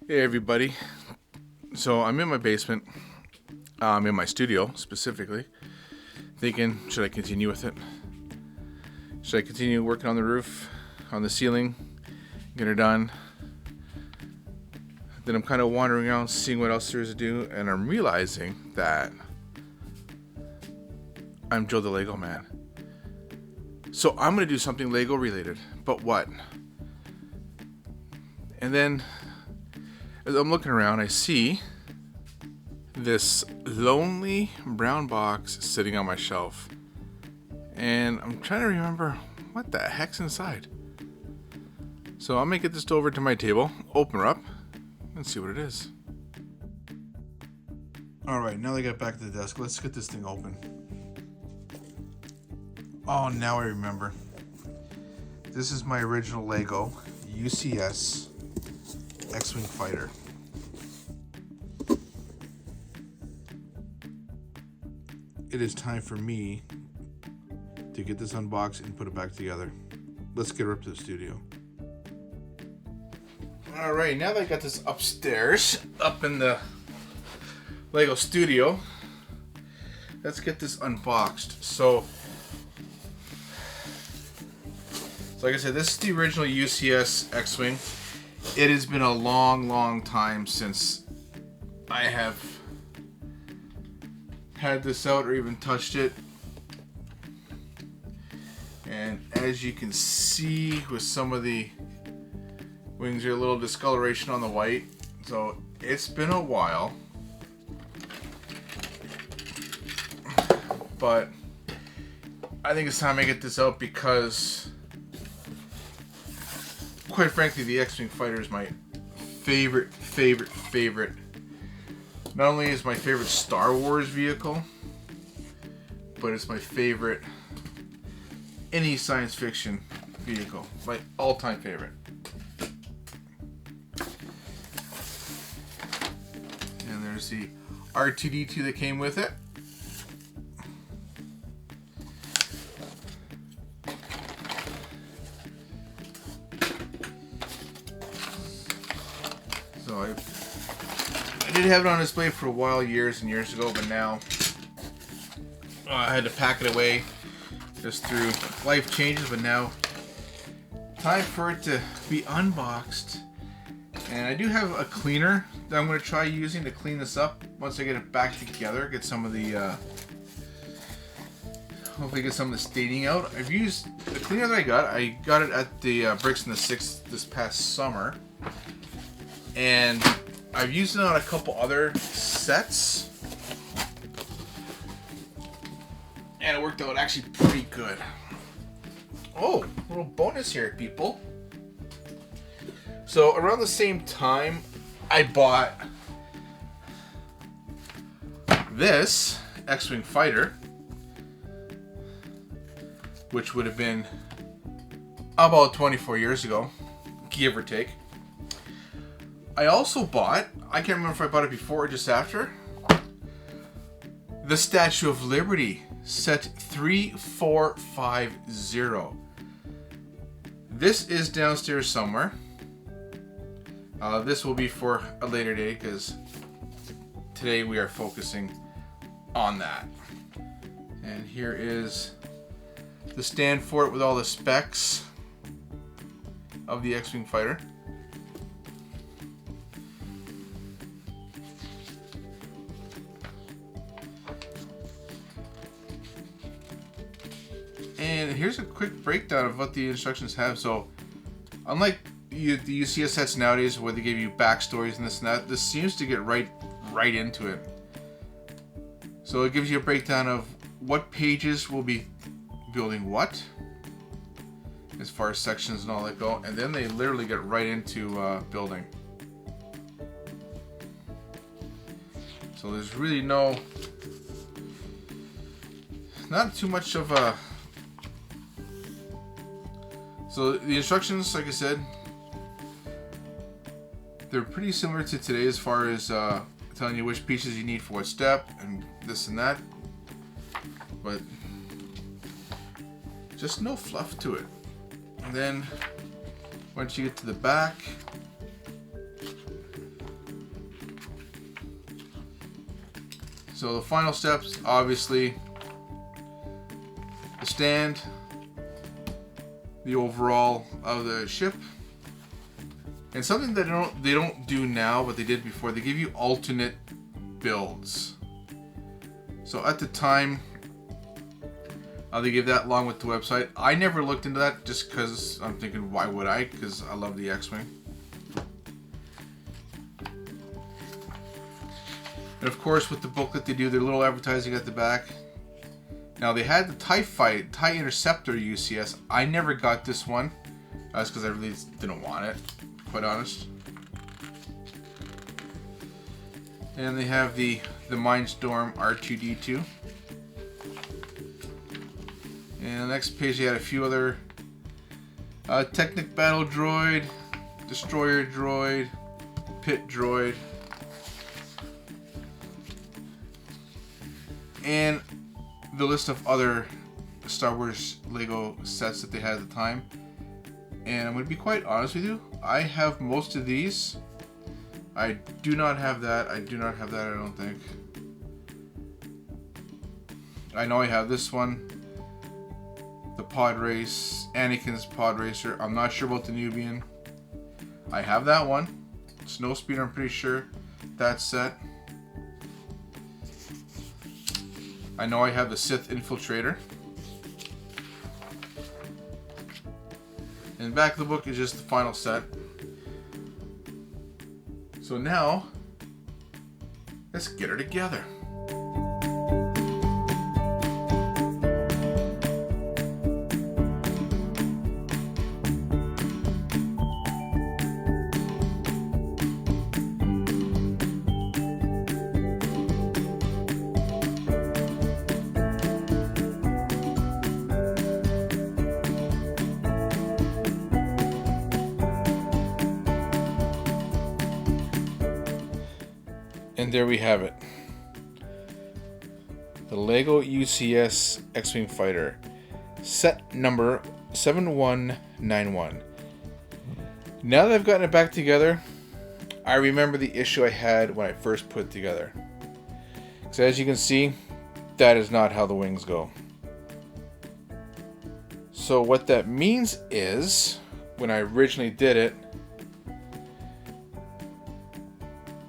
Hey everybody. So I'm in my basement, in my studio specifically, thinking, should I continue with it? Should I continue working on the roof, on the ceiling, get it done? Then I'm kind of wandering around seeing what else there is to do, and I'm realizing that I'm Joe the Lego Man. So I'm going to do something Lego related, but what? And then as I'm looking around, I see this lonely brown box sitting on my shelf. And I'm trying to remember what the heck's inside. So I'm going to get this over to my table, open her up, and see what it is. Alright, now that I got back to the desk, let's get this thing open. Oh, now I remember. This is my original Lego UCS X-Wing fighter. It is time for me to get this unboxed and put it back together. Let's get her up to the studio. Alright, now that I got this upstairs, up in the Lego studio, let's get this unboxed. So like I said, this is the original UCS X-Wing. It has been a long time since I have had this out or even touched it. And as you can see with some of the wings, there's a little discoloration on the white. So it's been a while. But I think it's time I get this out because quite frankly, the X-Wing fighter is my favorite. Not only is my favorite Star Wars vehicle, but it's my favorite any science fiction vehicle. My all-time favorite. And there's the R2-D2 that came with it. So I did have it on display for a while, years and years ago, but now I had to pack it away just through life changes. But now, time for it to be unboxed. And I do have a cleaner that I'm going to try using to clean this up once I get it back together. Get some of the, hopefully get some of the staining out. I've used the cleaner that I got it at the Bricks in the Six this past summer. And I've used it on a couple other sets, and it worked out actually pretty good. Oh, a little bonus here, people. So around the same time, I bought this X-Wing fighter, which would have been about 24 years ago, give or take. I also bought, I can't remember if I bought it before or just after, the Statue of Liberty, set 3450. This is downstairs somewhere. This will be for a later date because today we are focusing on that. And here is the stand for it with all the specs of the X-Wing fighter. And here's a quick breakdown of what the instructions have. So, unlike the UCS sets nowadays where they give you backstories and this and that, this seems to get right into it. So it gives you a breakdown of what pages will be building what, as far as sections and all that go, and then they literally get right into building. So there's really not too much of a. So the instructions, like I said, they're pretty similar to today as far as telling you which pieces you need for what step and this and that. But just no fluff to it. And then once you get to the back, So the final steps, obviously, the stand, the overall of the ship, and something that they don't do now, but they did before. They give you alternate builds. So at the time, they gave that along with the website. I never looked into that just because I'm thinking, why would I? Because I love the X-Wing. And of course, with the booklet, they do their little advertising at the back. Now, they had the TIE Interceptor UCS. I never got this one. That's because I really didn't want it, quite honest. And they have the Mindstorm R2-D2. And the next page, they had a few other Technic Battle Droid, Destroyer Droid, Pit Droid, and the list of other Star Wars Lego sets that they had at the time. And I'm going to be quite honest with you, I have most of these. I do not have that. I don't think. I know I have this one. The Pod Race, Anakin's Pod Racer. I'm not sure about the Nubian. I have that one. Snowspeeder, I'm pretty sure. That set. I know I have the Sith Infiltrator. And the back of the book is just the final set. So now, let's get her together. And there we have it. The LEGO UCS X-Wing Fighter. Set number 7191. Now that I've gotten it back together, I remember the issue I had when I first put it together. So as you can see, that is not how the wings go. So what that means is, when I originally did it,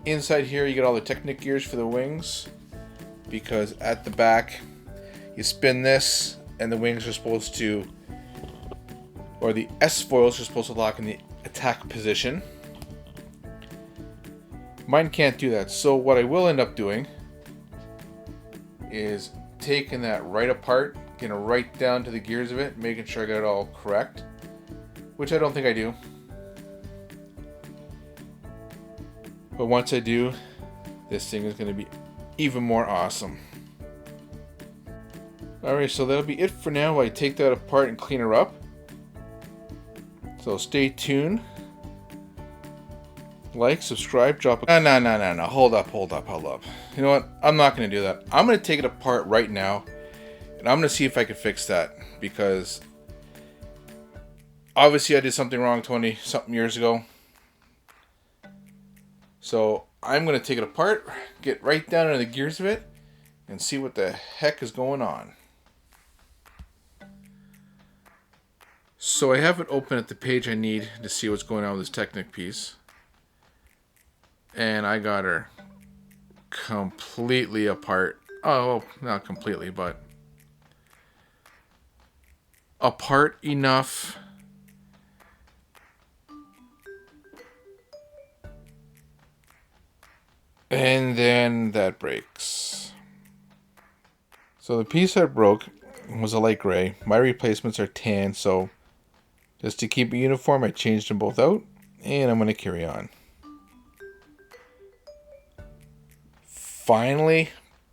inside here you get all the Technic gears for the wings, because at the back you spin this and the wings are supposed to, or the S-foils are supposed to lock in the attack position. Mine can't do that, so what I will end up doing is taking that right apart, getting right down to the gears of it, making sure I got it all correct, which I don't think I do. But once I do, this thing is going to be even more awesome. Alright, so that'll be it for now while I take that apart and clean her up. So stay tuned. Like, subscribe, drop a... No. Hold up. You know what? I'm not going to do that. I'm going to take it apart right now. And I'm going to see if I can fix that. Because obviously I did something wrong 20-something years ago. So I'm going to take it apart, get right down into the gears of it, and see what the heck is going on. So I have it open at the page I need to see what's going on with this Technic piece. And I got her completely apart. Oh, well, not completely, but apart enough and then that breaks. So the piece that broke was a light gray. My replacements are tan, so just to keep it uniform, I changed them both out, and I'm going to carry on. Finally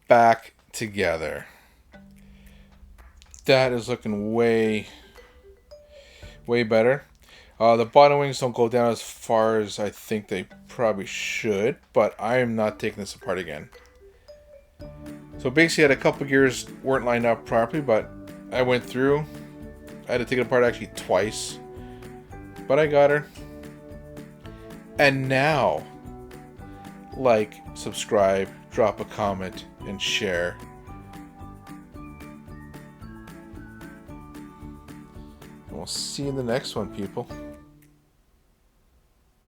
back together. That is looking way better. The bottom wings don't go down as far as I think they probably should, but I am not taking this apart again. So basically I had a couple gears weren't lined up properly, but I went through. I had to take it apart actually twice, but I got her. And now like, subscribe, drop a comment, and share. And we'll see you in the next one, people.